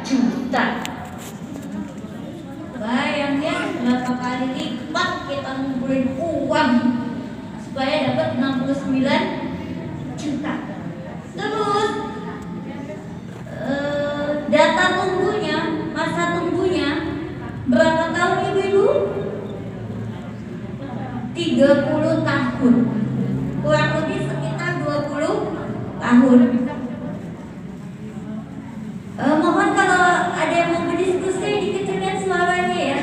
juta. Bayangin berapa kali lipat kita ngumpulin uang supaya dapat 69 juta. Terus data tunggunya, masa tunggunya berapa tahun ibu-ibu? 30 tahun. Kurang lebih sekitar 20 tahun. Mohon kalau ada yang mau berdiskusi dikecilkan suaranya ya.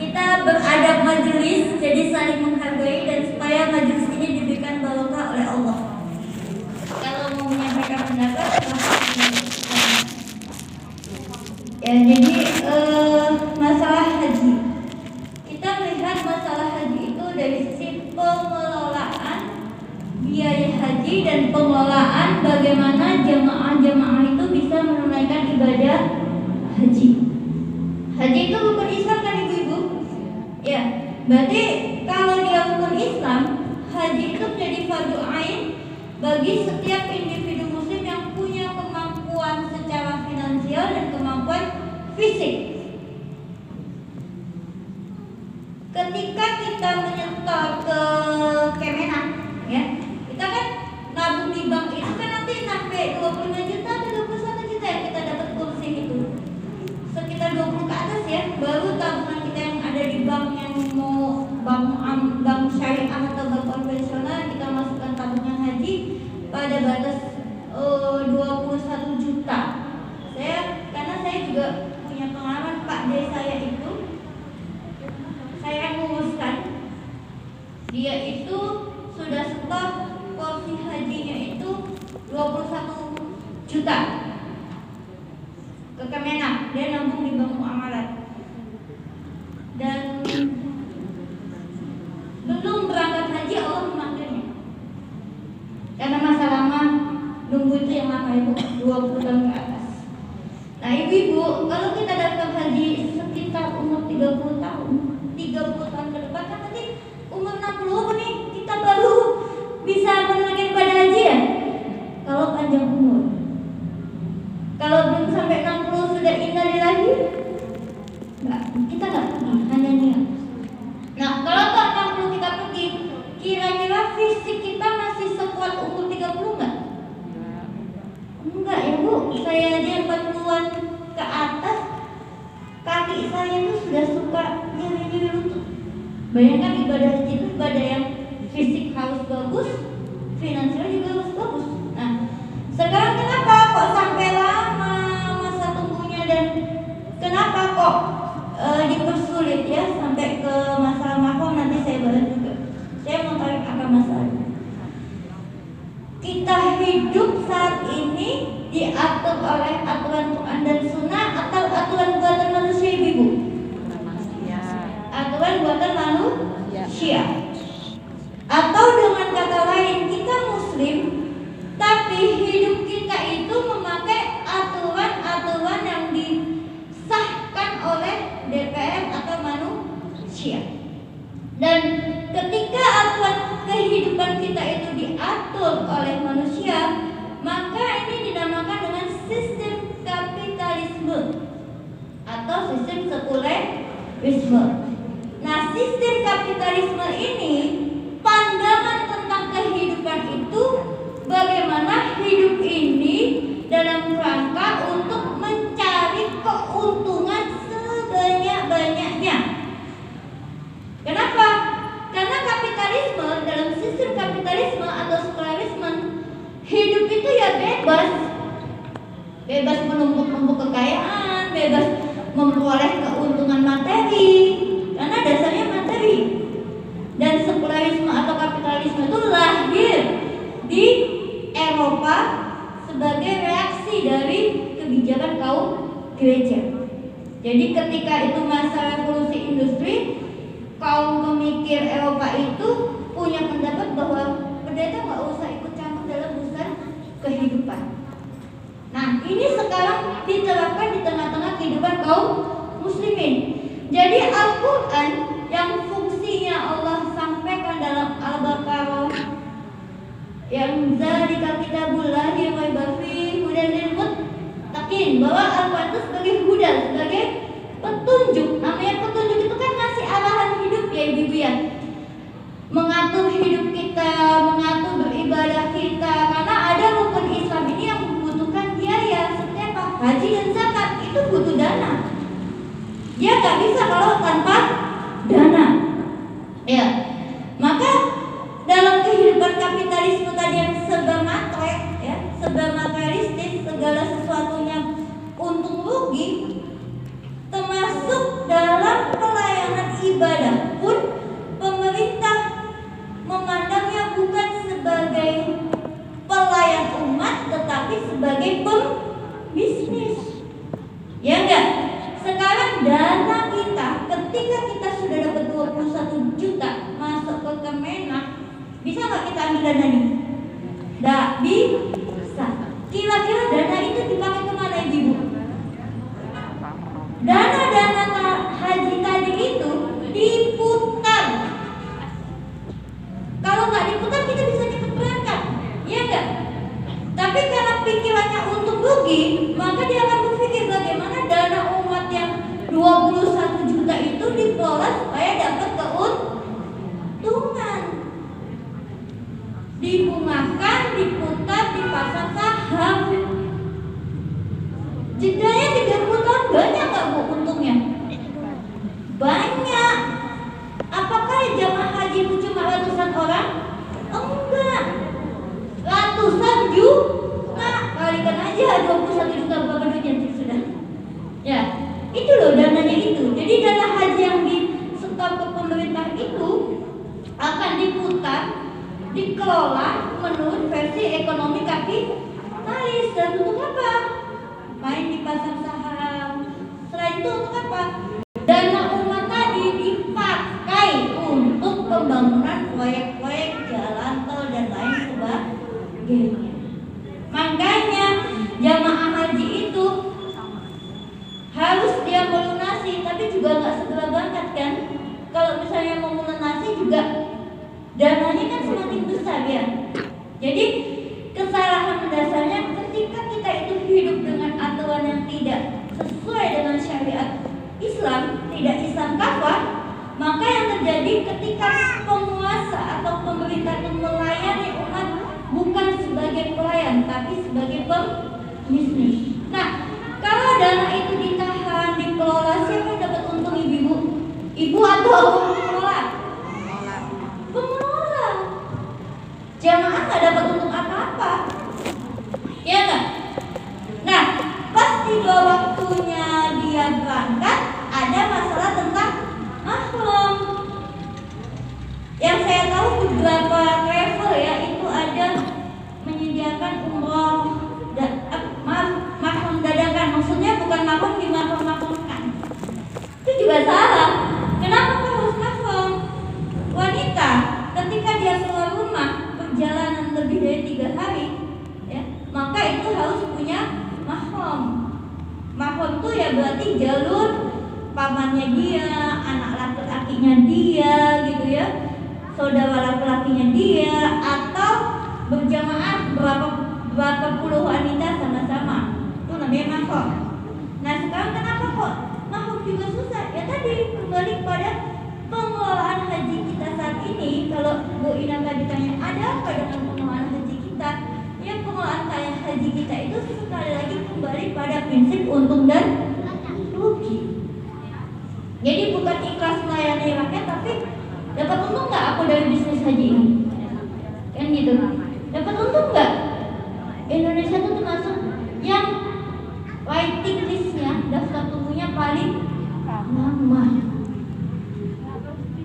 Kita beradab majelis, jadi saling menghargai dan supaya majelis ini diberikan barokah oleh Allah. Kalau mau menyampaikan pendapat, ya jadi masalah haji. Kita melihat masalah haji itu dari sisi pengelolaan biaya haji dan pengelolaan bagaimana jemaah-jemaah itu bisa menunaikan ibadah haji. Haji itu rukun Islam kan ibu-ibu? Ya, berarti kalau dia rukun Islam, haji itu menjadi fardu ain bagi setiap individu muslim yang punya kemampuan secara finansial dan kemampuan fisik. Ketika kita menyetor ke Kemenak, ya, kita kan nabung di bank itu kan nanti sampai 25 juta atau 21 juta yang kita dapat kursi itu. Sekitar 20 ke atas ya, baru tabungan kita yang ada di bank yang mau bank syariah atau bank konvensional kita masukkan tabungan haji pada batas 21 juta. Karena saya juga punya pengalaman Pak D saya itu, saya nguruskan dia itu sudah stop porsi hajinya itu 21 juta ke Kemenak, dia nabung di bank muamalat dan belum berangkat haji Allah memanggilnya karena masa lama nunggu itu yang lama itu 20 tahun ke atas. Nah ibu-ibu, kalau kita daftar haji sekitar umur 30 tahun ke depan kan nanti umur 60 nih kita baru bisa menunaikan ibadah haji ya. Kalau panjang umur, kalau belum sampai 60 sudah innalillahi, kita nggak pergi, hanya niat. Nah kalau ke 60 kita pergi, kira-kira fisik kita masih sekuat umur 30 nggak? Enggak ya bu, saya aja 40-an ke atas, kaki saya itu sudah suka nyeri-nyeri lutut. Bayangkan ibadah haji itu ibadah yang fisik harus bagus, finansial juga harus bagus. Nah, sekarang kenapa kok sampai lama masa tunggunya dan kenapa kok dipersulit ya sampai ke masalah mahram? Nanti saya bahas juga. Saya mau tarik akar masalahnya. Kita hidup saat ini diatur oleh aturan Quran dan Sunnah atau aturan buatan manusia ibu? Aturan buatan manusia. Atau dengan kata lain kita muslim tapi hidup kita itu memakai aturan-aturan yang disahkan oleh DPR atau manusia. Dan ketika aturan kehidupan kita itu diatur oleh manusia, maka ini dinamakan dengan sistem kapitalisme atau sistem sekulerisme. Nah, sistem kapitalisme ini pandangan tentang kehidupan itu bagaimana hidup ini dalam rangka untuk mencari keuntungan sebanyak-banyaknya. Kenapa? Karena kapitalisme, dalam sistem kapitalisme atau sekularisme, hidup itu ya bebas menumpuk-numpuk kekayaan, bebas memperoleh keuntungan materi, karena dasarnya materi. Dan sekularisme atau kapitalisme itu lahir di Eropa sebagai reaksi dari kebijakan kaum gereja. Jadi ketika itu masa revolusi industri, kaum pemikir Eropa itu punya pendapat bahwa pendeta nggak usah ikut campur dalam urusan kehidupan. Nah, ini sekarang diterapkan di tengah-tengah kehidupan kaum muslimin. Jadi Al-Quran yang fungsinya Allah sampaikan dalam Al-Baqarah, yang zalika kitabullahi raiba fihi hudan lil muttaqin, yakin bahwa Al-Quran itu sebagai huda, sebagai petunjuk. Namanya petunjuk itu kan ngasih arahan hidup ya ibu-ibu ya, mengatur hidup kita, mengatur beribadah kita. Karena ada rukun Islam ini yang membutuhkan biaya, seperti apa? Haji dan zakat itu butuh dana. Dia nggak bisa kalau tanpa dana. Ya, maka dalam kehidupan kapitalisme tadi yang serba matre, ya, serba materialistis, segala sesuatunya untung rugi, termasuk dalam pelayanan ibadah pun pemerintah memandangnya bukan sebagai pelayan umat tetapi sebagai pembisnis. Ya enggak? Sekarang dana kita ketika kita sudah dapat 21 juta masuk ke Kemenak, bisa nggak kita ambil dana ini? Nggak bisa. Kira-kira dana itu dipakai kemana ibu? Dana-dana haji tadi itu diputar. Kalau nggak diputar kita bisa cepat berangkat, ya enggak? Tapi karena pikirannya untung rugi, maka dia akan berpikir bagaimana dana umat yang 21 juta itu dikelola supaya dapat keuntungan. Dibungakan, diputar, dipasang saham. Jedanya 30 tahun banyak nggak bu untungnya? Banyak. Apakah jamaah haji itu cuma ratusan orang? Enggak. Ratusan juta. Kalikan aja 21 juta berapa duitnya sudah. Ya, itu loh dananya itu. Jadi dana haji yang disetor ke pemerintah itu akan diputar, dikelola menurut versi ekonomi kapitalis. Dan untuk apa? Main di pasar saham. Selain itu untuk apa? Dana umat tadi dipakai untuk pembangunan proyek-proyek jalan tol dan lain sebagainya. Makanya jamaah haji itu harus dia melunasi, tapi juga nggak segera berangkat kan? Kalau misalnya mau melunasi juga dananya kan semakin besar ya. Jadi kesalahan mendasarnya ketika kita itu hidup dengan aturan yang tidak sesuai dengan syariat Islam, tidak Islam kafah, maka yang terjadi ketika penguasa atau pemerintah itu melayani umat bukan sebagai pelayan, tapi sebagai pembisnis. Nah, kalau dana itu ditahan, dikelola, siapa yang dapat untung ibu-ibu? Ibu atau pengelola? Pengelola. Jamaah nggak dapat untung apa-apa, ya nggak? Nah, pas tiba waktunya dia berangkat, ada masalah tentang mahram. Yang saya tahu beberapa travel ya itu ada menyediakan umroh mahram dadakan. Maksudnya bukan mahram di mahram-mahramkan. Itu juga salah. Kenapa harus mahram? Wanita ketika dia keluar rumah perjalanan lebih dari 3 hari, ya, maka itu harus punya mahram. Mahram itu ya berarti jalur pamannya dia, anak laki-lakinya dia, gitu ya, saudara laki-lakinya dia, atau berjamaah berapa puluh wanita sama-sama. Itu namanya mahram. Nah sekarang kenapa kok mahram juga susah? Ya tadi kembali pada pengelolaan haji kita saat ini. Kalau Bu Ina tadi tanya ada apa dengan pengelolaan haji kita? Ya pengelolaan kayak haji kita itu sekali lagi kembali pada prinsip untung dan rugi. Jadi bukan ikhlas melayani rakyat, tapi dapat untung nggak aku dari bisnis haji ini? Kan gitu. Dapat untung nggak? Indonesia itu termasuk yang waiting listnya, daftar tunggunya paling lama.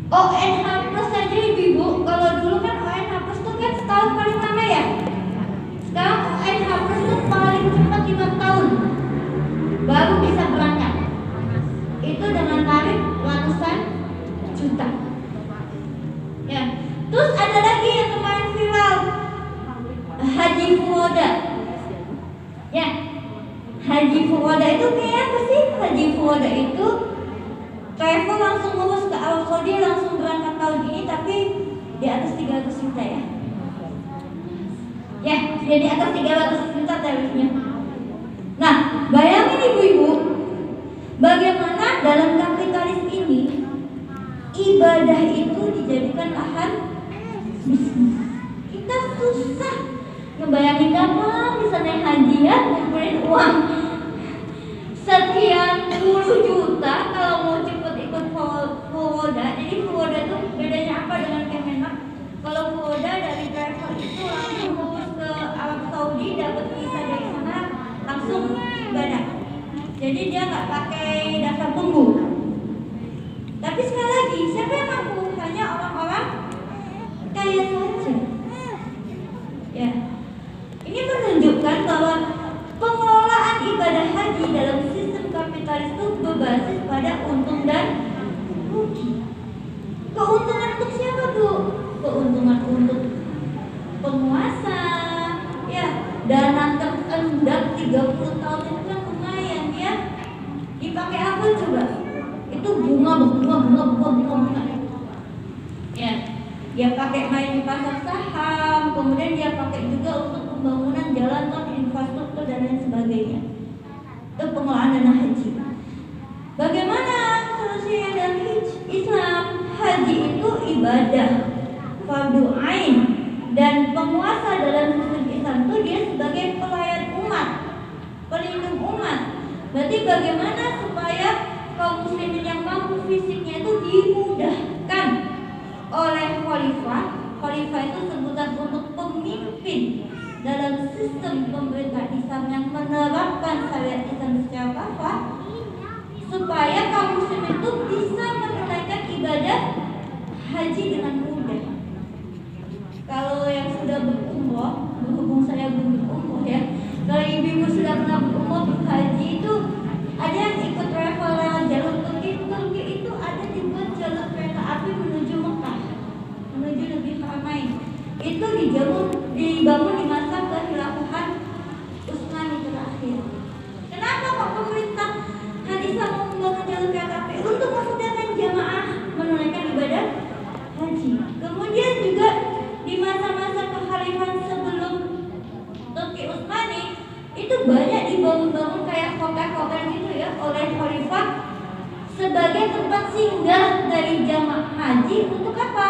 ONH Plus saja ibu, kalau dulu kan ONH Plus itu kan setahun paling lama ya. Sekarang ONH Plus itu paling cepat 5 tahun baru bisa berangkat. Itu dengan tarif ratusan juta. Ya, terus ada lagi yang kemarin viral, Haji Furoda. Ya, Haji Furoda itu kayak apa sih? Haji Furoda itu travel langsung ngurus ke Arab Saudi, langsung berangkat tahun ini, tapi di atas 300 juta ya. Ya, dia di atas 300 juta tarifnya. Nah, bayangin ibu-ibu, bagaimana dalam kapitalis ini ibadah itu dijadikan lahan bisnis. Kita susah ngebayangin kapan bisa naik haji ya, ngumpulin uang sekian puluh juta kalau mau cepet ikut Fuwoda. Jadi Fuwoda itu bedanya apa dengan Kemenak? Kalau Fuwoda dari travel itu langsung lulus ke Arab Saudi, dapat visa dari sana, langsung ibadah. Jadi dia nggak pakai daftar tunggu. Tapi sekali lagi, siapa yang mampu? Hanya orang-orang kaya saja. Ya, ini menunjukkan bahwa pengelolaan ibadah haji dalam sistem kapitalis itu berbasis pada untung dan rugi. Keuntungan untuk siapa, Bu? Keuntungan untuk penguasa. Ya, dana terendap 30 tahun itu kan lumayan ya. Dipakai apa coba? Itu bunga. Ya, dia pakai main di pasar saham, kemudian dia pakai juga untuk pembangunan jalan tol, infrastruktur dan lain sebagainya. Itu pengelolaan dana haji. Bagaimana solusinya dalam Islam? Haji itu ibadah fardu ain, dan penguasa dalam sistem Islam itu dia sebagai pelayan umat, pelindung umat. Berarti bagaimana supaya kaum muslimin yang mampu fisiknya itu dimudahkan oleh khalifah. Khalifah itu sebutan untuk pemimpin dalam sistem pemerintah Islam yang menerapkan syariat Islam secara kafah, supaya kaum muslimin itu bisa menunaikan ibadah haji dengan mudah. Kalau yang sudah berumroh, berhubung saya belum berumroh ya, kalau ibu-ibu sudah pernah berumroh, berhaji itu ada yang ikut travel lewat jalur Turki. Turki itu ada dibuat jalur kereta api menuju Mekah, menuju Negeri Haramain. Itu dibangun di masa kehilafahan Utsmani terakhir. Kenapa kok pemerintah Hadisa mau membangun jalur kereta api? Untuk memudahkan jamaah menunaikan ibadah haji. Kemudian juga di masa-masa kekhalifahan sebelum Turki Utsmani itu banyak dibangun-bangun kayak hotel-hotel gitu ya oleh khalifah sebagai tempat singgah dari jamaah haji. Untuk apa?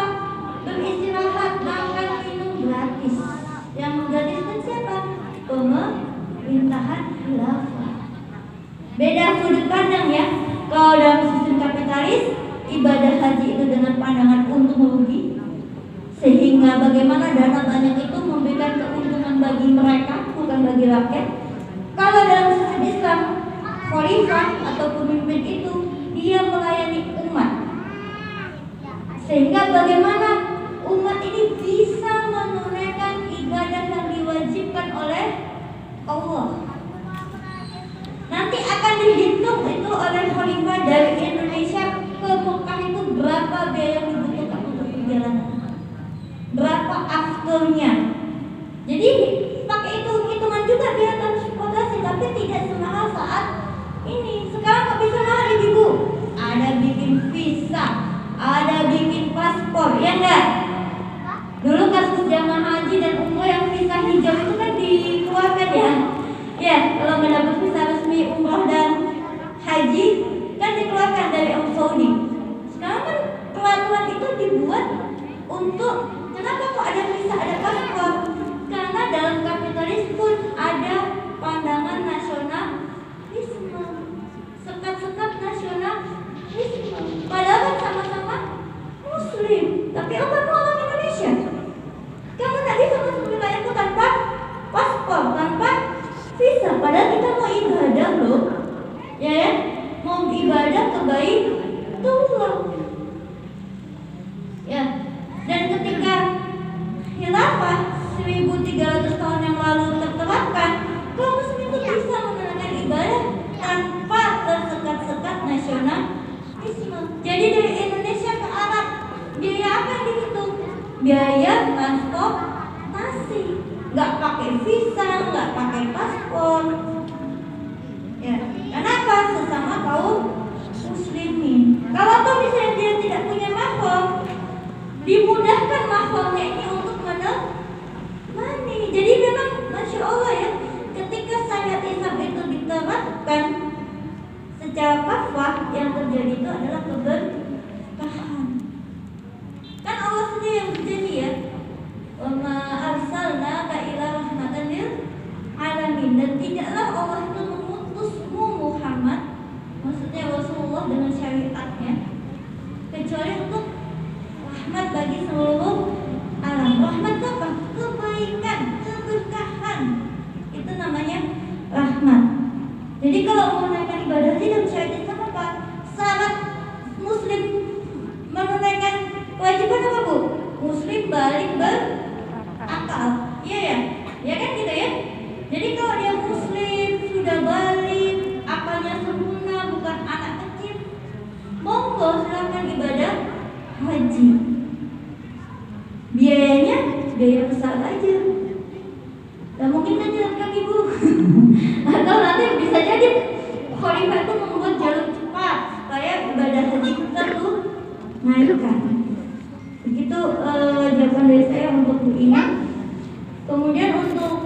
Beristirahat, makan, minum gratis. Yang menggratiskan siapa? Pemerintahan khilafah. Beda sudut pandang ya. Kalau dalam sistem kapitalis, ibadah haji itu dengan pandangan untung rugi, sehingga bagaimana dana banyak itu memberikan keuntungan bagi mereka, bukan bagi rakyat. Kalau dalam sistem Islam, khalifah atau pemimpin itu dia melayani umat, sehingga bagaimana umat ini bisa menunaikan ibadah yang diwajibkan oleh Allah. Nanti akan dihitung itu oleh khalifah dari Indonesia ke Mekah itu berapa biaya yang dibutuhkan untuk perjalanan, berapa afternya. Jadi pakai hitung-hitungan juga biaya transportasi, tapi tidak semahal saat ini. Sekarang nggak bisa mahal ibu. Ada bikin visa, ada bikin paspor, ya enggak? Dulu kasus jamaah haji dan umroh yang visa hijau itu kan dikeluarkan ya. Ya, kalau nggak dapat visa resmi umroh dan haji kan dikeluarkan dari Arab Saudi. Sekarang kan peraturan itu dibuat untuk kenapa kok ada visa, ada paspor? Karena dalam kapitalis pun ada pandangan nasionalisme, sekat-sekat nasionalisme. Padahal kan sama-sama Muslim, tapi apa mau orang Indonesia? Kamu nggak bisa masuk wilayahku tanpa paspor, tanpa visa. Padahal kita mau ibadah loh, ya, mau ibadah ke Baitullah. Ya, dan ketika khilafah 1300 tahun yang lalu terterapkan, kaum muslim itu bisa menunaikan ibadah tanpa tersekat-sekat nasionalisme. Jadi dari Indonesia ke Arab, biaya apa yang dihitung? Biaya transportasi, nggak pakai visa, nggak pakai paspor. Ya, kenapa? Sesama kaum muslimin. Kalau misalnya dia tidak punya mahram, dimudahkan mahramnya ini untuk menemani. Jadi memang Masya Allah ya, ketika syariat Islam itu diterapkan secara kafah yang terjadi itu adalah keberkahan. Kan Allah sendiri yang berjanji ya, wa ma arsalnaka ila rahmatan lil alamin, dan tidaklah Allah itu mengutusmu Muhammad, maksudnya Rasulullah dengan syariatnya, kecuali untuk rahmat bagi seluruh alam. Rahmat itu apa? Kebaikan, keberkahan. Itu namanya rahmat. Jadi kalau menunaikan ibadah haji dalam syariat Islam apa? Syarat muslim menunaikan kewajiban apa, Bu? Muslim balik berakal. Iya ya? Ya kan gitu ya? Jadi kalau dia muslim, sudah balik, akalnya sempurna, bukan anak kecil, monggo silakan ibadah haji. Biayanya biaya besar aja. Gak mungkin kan jalan kaki, Bu. Atau nanti bisa jadi khalifah itu membuat jalur cepat supaya ibadah haji kita tuh naikkan. Begitu jawaban dari saya.